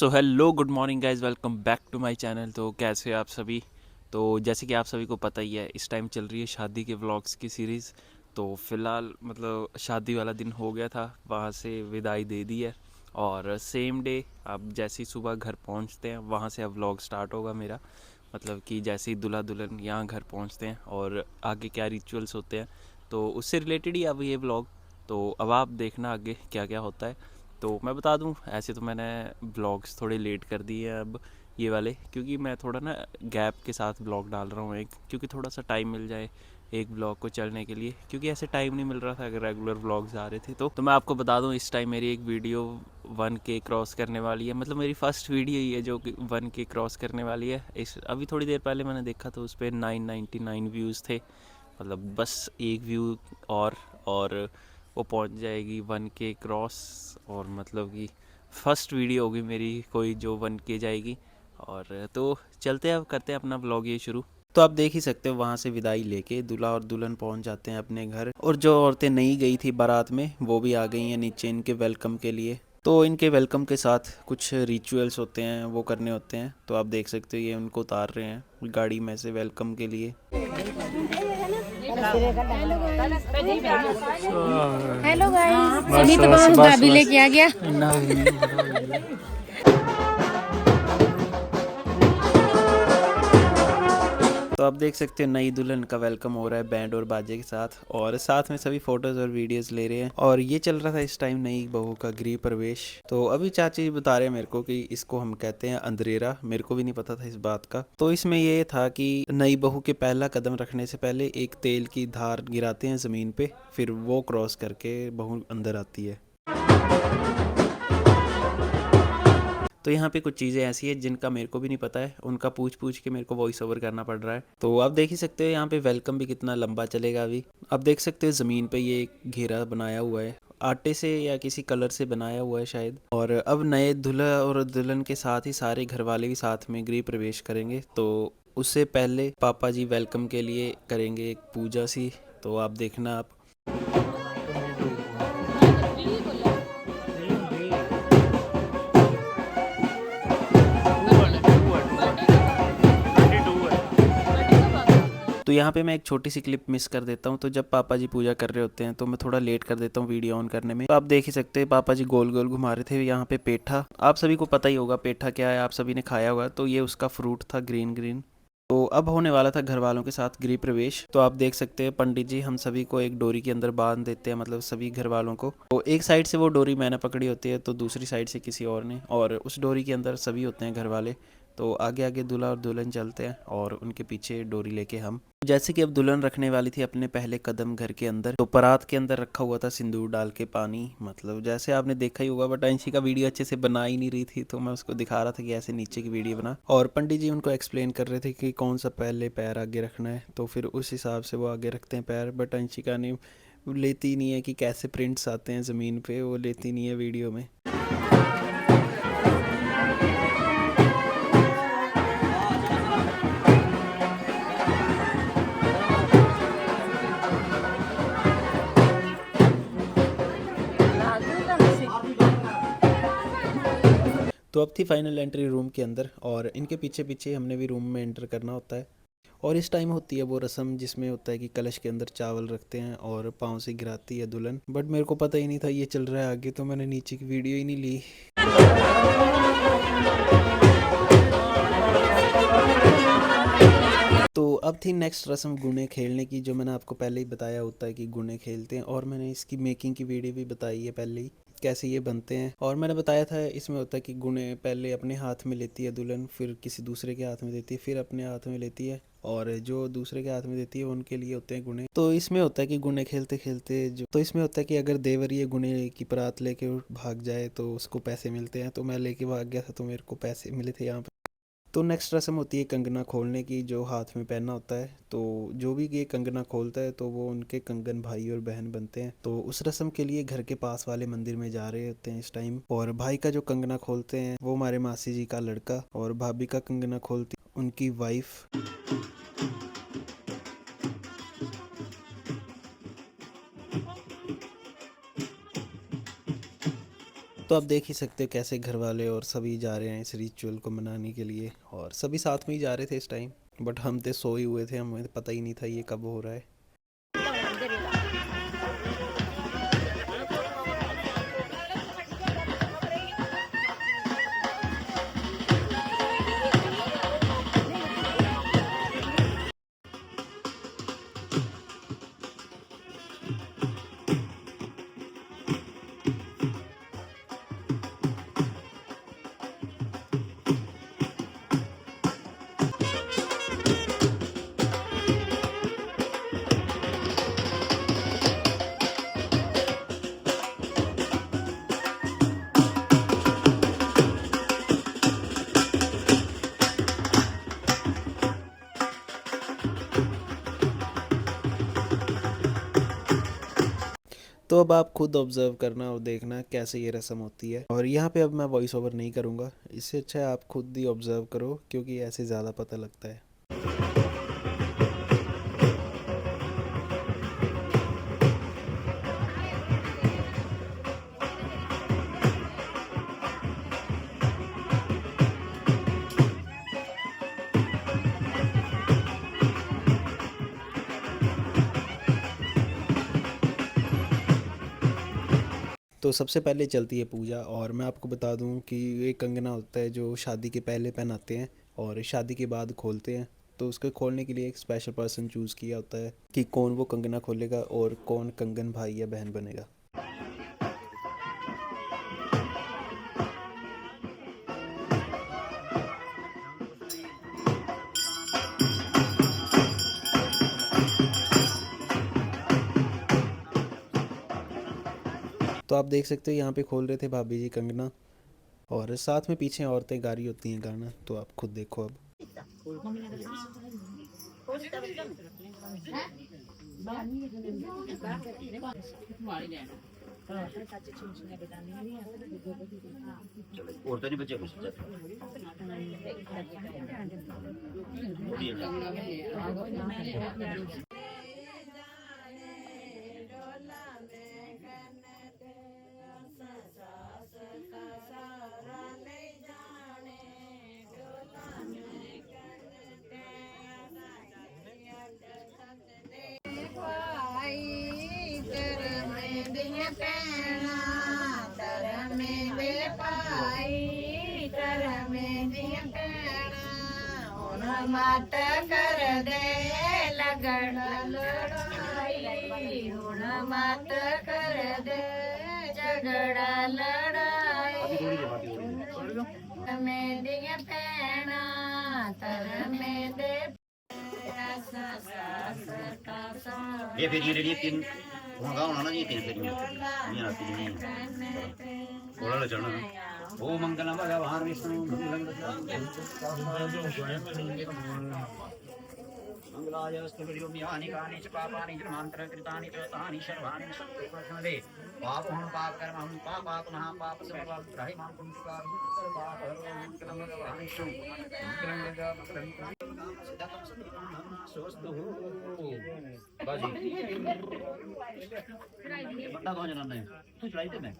So hello good morning guys, welcome back to my channel. तो कैसे हैं आप सभी। तो जैसे कि आप सभी को पता ही है, इस टाइम चल रही है शादी के व्लॉग्स की सीरीज़। तो फ़िलहाल मतलब शादी वाला दिन हो गया था, वहाँ से विदाई दे दी है। और सेम डे अब जैसे ही सुबह घर पहुँचते हैं, वहाँ से अब व्लॉग स्टार्ट होगा मेरा। मतलब कि जैसे ही दूल्हा दुल्हन यहाँ घर पहुँचते हैं और आगे क्या रिचुअल्स होते हैं, तो उससे रिलेटेड ही अब ये व्लॉग। तो अब आप देखना आगे क्या क्या होता है। तो मैं बता दूं, ऐसे तो मैंने ब्लॉग्स थोड़े लेट कर दिए हैं अब ये वाले, क्योंकि मैं थोड़ा ना गैप के साथ ब्लॉग डाल रहा हूँ एक, क्योंकि थोड़ा सा टाइम मिल जाए एक ब्लॉग को चलने के लिए, क्योंकि ऐसे टाइम नहीं मिल रहा था अगर रेगुलर ब्लॉग्स आ रहे थे। तो मैं आपको बता दूं, इस टाइम मेरी एक वीडियो 1K क्रॉस करने वाली है। मतलब मेरी फर्स्ट वीडियो ही है जो कि 1K क्रॉस करने वाली है। इस अभी थोड़ी देर पहले मैंने देखा तो उस पर 999 व्यूज़ थे। मतलब बस एक व्यू और वो पहुंच जाएगी 1K क्रॉस। और मतलब कि फर्स्ट वीडियो होगी मेरी कोई जो 1K जाएगी। और तो चलते हैं, अब करते हैं अपना ब्लॉग ये शुरू। तो आप देख ही सकते हो, वहाँ से विदाई लेके दूल्हा और दुल्हन पहुँच जाते हैं अपने घर। और जो औरतें नहीं गई थी बारात में, वो भी आ गई हैं नीचे इनके वेलकम के लिए। तो इनके वेलकम के साथ कुछ रिचुअल्स होते हैं, वो करने होते हैं। तो आप देख सकते हो, ये उनको उतार रहे हैं गाड़ी में से वेलकम के लिए। हेलो गाइस, सुनी तो भाभी लेके आ गया। तो आप देख सकते हो, नई दुल्हन का वेलकम हो रहा है बैंड और बाजे के साथ, और साथ में सभी फोटोज और वीडियोस ले रहे हैं। और ये चल रहा था इस टाइम नई बहू का गृह प्रवेश। तो अभी चाची बता रहे हैं मेरे को कि इसको हम कहते हैं अंधेरा। मेरे को भी नहीं पता था इस बात का। तो इसमें ये था कि नई बहू के पहला कदम रखने से पहले एक तेल की धार गिराते हैं जमीन पे, फिर वो क्रॉस करके बहू अंदर आती है। तो यहाँ पे कुछ चीज़ें ऐसी है जिनका मेरे को भी नहीं पता है, उनका पूछ पूछ के मेरे को वॉइस ओवर करना पड़ रहा है। तो आप देख ही सकते हो यहाँ पे वेलकम भी कितना लंबा चलेगा अभी। आप देख सकते हो ज़मीन पे ये एक घेरा बनाया हुआ है, आटे से या किसी कलर से बनाया हुआ है शायद। और अब नए दूल्हा और दुल्हन के साथ ही सारे घर वाले भी साथ में गृह प्रवेश करेंगे। तो उससे पहले पापा जी वेलकम के लिए करेंगे एक पूजा सी। तो आप देखना आप। तो यहाँ पे मैं एक छोटी सी क्लिप मिस कर देता हूँ। तो जब पापा जी पूजा कर रहे होते हैं तो मैं थोड़ा लेट कर देता हूँ वीडियो ऑन करने में। तो आप देख ही सकते हैं, पापा जी गोल गोल घुमा रहे थे यहाँ पे पेठा। आप सभी को पता ही होगा पेठा क्या है, आप सभी ने खाया होगा। तो ये उसका फ्रूट था, ग्रीन ग्रीन। तो अब होने वाला था घर वालों के साथ गृह प्रवेश। तो आप देख सकते हैं, पंडित जी हम सभी को एक डोरी के अंदर बांध देते हैं, मतलब सभी घर वालों को। तो एक साइड से वो डोरी मैंने पकड़ी होती है, तो दूसरी साइड से किसी और ने, और उस डोरी के अंदर सभी होते हैं घर वाले। तो आगे आगे दूल्हा और दुल्हन चलते हैं और उनके पीछे डोरी लेके हम। जैसे कि अब दुल्हन रखने वाली थी अपने पहले कदम घर के अंदर, तो परात के अंदर रखा हुआ था सिंदूर डाल के पानी। मतलब जैसे आपने देखा ही होगा, बट अंशी का वीडियो अच्छे से बना ही नहीं रही थी, तो मैं उसको दिखा रहा था कि ऐसे नीचे की वीडियो बना। और पंडित जी उनको एक्सप्लेन कर रहे थे कि कौन सा पहले पैर आगे रखना है, तो फिर उस हिसाब से वो आगे रखते हैं पैर। बट अंशिका ने लेती नहीं है कि कैसे प्रिंट्स आते हैं ज़मीन पे, वो लेती नहीं है वीडियो में। तो अब थी फाइनल एंट्री रूम के अंदर, और इनके पीछे पीछे हमने भी रूम में एंटर करना होता है। और इस टाइम होती है वो रस्म जिसमें होता है कि कलश के अंदर चावल रखते हैं और पाँव से गिराती है दुल्हन। बट मेरे को पता ही नहीं था ये चल रहा है आगे, तो मैंने नीचे की वीडियो ही नहीं ली। तो अब थी नेक्स्ट रस्म गुणे खेलने की, जो मैंने आपको पहले ही बताया होता है कि गुणे खेलते हैं। और मैंने इसकी मेकिंग की वीडियो भी बताई है पहले ही, कैसे ये बनते हैं। और मैंने बताया था इसमें होता है कि गुणे पहले अपने हाथ में लेती है दुल्हन, फिर किसी दूसरे के हाथ में देती है, फिर अपने हाथ में लेती है, और जो दूसरे के हाथ में देती है उनके लिए होते हैं गुणे। तो इसमें होता है कि गुणे खेलते खेलते जो, तो इसमें होता है कि अगर देवर ये गुणे की परात लेके भाग जाए तो उसको पैसे मिलते हैं। तो मैं लेके भाग गया था, तो मेरे को पैसे मिले थे यहाँ पे। तो नेक्स्ट रस्म होती है कंगना खोलने की, जो हाथ में पहनना होता है। तो जो भी ये कंगना खोलता है तो वो उनके कंगन भाई और बहन बनते हैं। तो उस रस्म के लिए घर के पास वाले मंदिर में जा रहे होते हैं इस टाइम। और भाई का जो कंगना खोलते हैं वो हमारे मासी जी का लड़का, और भाभी का कंगना खोलती उनकी वाइफ। तो आप देख ही सकते हो कैसे घर वाले और सभी जा रहे हैं इस रिचुअल को मनाने के लिए, और सभी साथ में ही जा रहे थे इस टाइम। बट हम तो सोए हुए थे, हमें पता ही नहीं था ये कब हो रहा है। तो अब आप खुद ऑब्जर्व करना और देखना कैसे ये रस्म होती है। और यहाँ पे अब मैं वॉइस ओवर नहीं करूँगा, इससे अच्छा है आप खुद ही ऑब्जर्व करो, क्योंकि ऐसे ज़्यादा पता लगता है। तो सबसे पहले चलती है पूजा, और मैं आपको बता दूं कि ये कंगना होता है जो शादी के पहले पहनाते हैं और शादी के बाद खोलते हैं। तो उसको खोलने के लिए एक स्पेशल पर्सन चूज़ किया होता है कि कौन वो कंगना खोलेगा और कौन कंगन भाई या बहन बनेगा। तो आप देख सकते हो यहाँ पे खोल रहे थे भाभी जी कंगना, और साथ में पीछे औरतें गा रही होती हैं गाना, तो आप खुद देखो अब। और तो नहीं बचे कुछ मत कर दे लगन लड़ाई, हुण मत कर दे झगड़ा लड़ाई, में दिया पैना तर में दे ये फिर ये तीन वहाँ गाँव ना ये तीन फिर ये ना तीन बोला लो चढ़ना ओ मंगलम भगवान विष्णु मंगलायस्तु विद्योम्यानि कानि च पापानि जन्मान्तरं कृतानि च तानि सर्वाणि सत्त्वप्रशमदे पापं पापकर्मं पापात्मः पापसमपाप त्राहि मां कुंचिकारि सर्वापहरों भगवान विष्णु बाजी बंदा कौन जनाना है तू चढ़ाई दे मैं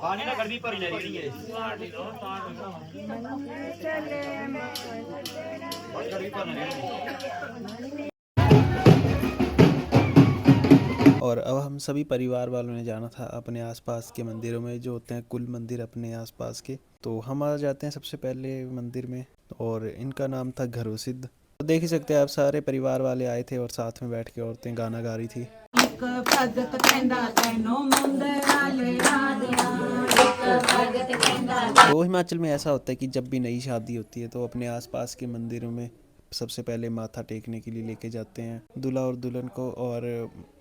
पानी ना गर्मी पर ही नहीं रही है बहुत गर्मी पर नहीं। और अब हम सभी परिवार वालों ने जाना था अपने आसपास के मंदिरों में, जो होते हैं कुल मंदिर अपने आसपास के। तो हम आ जाते हैं सबसे पहले मंदिर में, और इनका नाम था घरों सिद्ध। तो देख ही सकते हैं आप, सारे परिवार वाले आए थे और साथ में बैठ के औरतें गाना गा रही थी। तो हिमाचल में ऐसा होता है कि जब भी नई शादी होती है तो अपने आसपास के मंदिरों में सबसे पहले माथा टेकने के लिए लेके जाते हैं दूल्हा और दुल्हन को,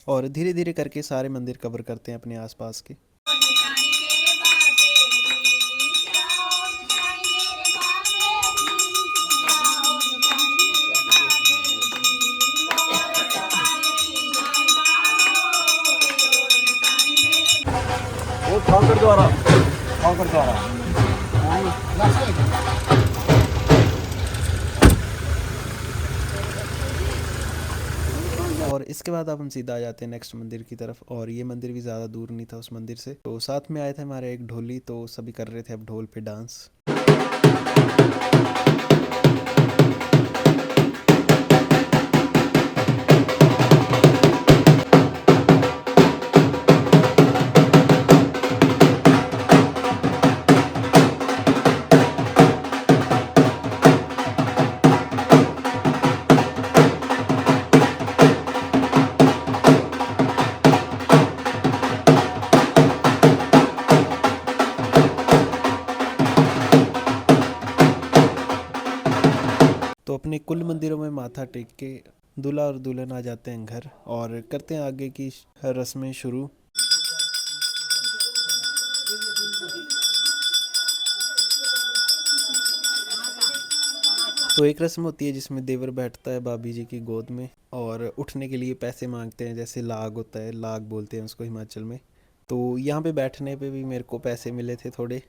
और धीरे धीरे करके सारे मंदिर कवर करते हैं अपने आसपास के। और इसके बाद अब हम सीधा आ जाते हैं नेक्स्ट मंदिर की तरफ, और ये मंदिर भी ज़्यादा दूर नहीं था उस मंदिर से। तो साथ में आए थे हमारे एक ढोली, तो सभी कर रहे थे अब ढोल पे डांस। तो अपने कुल मंदिरों में माथा टेक के दूल्हा और दुल्हन आ जाते हैं घर, और करते हैं आगे की रस्में शुरू। तो एक रस्म होती है जिसमें देवर बैठता है भाभी जी की गोद में, और उठने के लिए पैसे मांगते हैं, जैसे लाग होता है, लाग बोलते हैं उसको हिमाचल में। तो यहाँ पे बैठने पे भी मेरे को पैसे मिले थे थोड़े।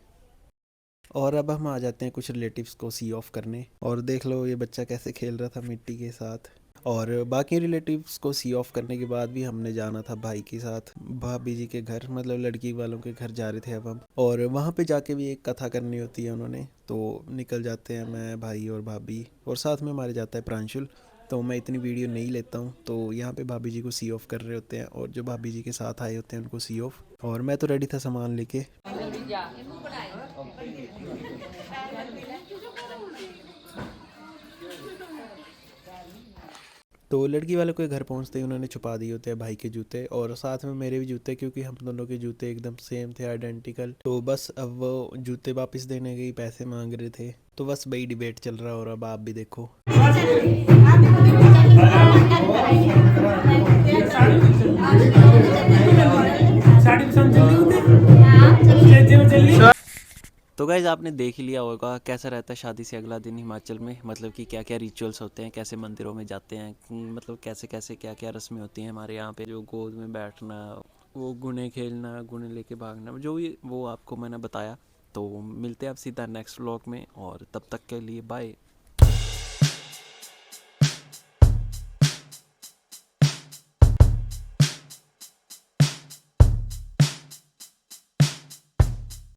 और अब हम आ जाते हैं कुछ रिलेटिव्स को सी ऑफ करने, और देख लो ये बच्चा कैसे खेल रहा था मिट्टी के साथ। और बाकी रिलेटिव्स को सी ऑफ करने के बाद भी हमने जाना था भाई के साथ भाभी जी के घर, मतलब लड़की वालों के घर जा रहे थे अब हम। और वहाँ पे जाके भी एक कथा करनी होती है उन्होंने, तो निकल जाते हैं मैं, भाई और भाभी, और साथ में हमारे जाता है प्रांशुल। तो मैं इतनी वीडियो नहीं लेता हूँ। तो यहाँ पे भाभी जी को सी ऑफ कर रहे होते हैं, और जो भाभी जी के साथ आए होते हैं उनको सी ऑफ। और मैं तो रेडी था सामान लेके। तो लड़की वाले के घर पहुंचते ही उन्होंने छुपा दिए होते हैं भाई के जूते, और साथ में मेरे भी जूते, क्योंकि हम दोनों के जूते एकदम सेम थे, आइडेंटिकल। तो बस अब वो जूते वापस देने के ही पैसे मांग रहे थे। तो बस वही डिबेट चल रहा, और अब आप भी देखो। तो गाइज आपने देख ही लिया होगा कैसा रहता है शादी से अगला दिन हिमाचल में, मतलब कि क्या क्या रिचुअल्स होते हैं, कैसे मंदिरों में जाते हैं, मतलब कैसे कैसे क्या क्या रस्में होती हैं हमारे यहाँ पे। जो गोद में बैठना, वो गुने खेलना, गुने लेके भागना, जो भी वो आपको मैंने बताया। तो मिलते हैं अब सीधा नेक्स्ट व्लॉग में, और तब तक के लिए बाय।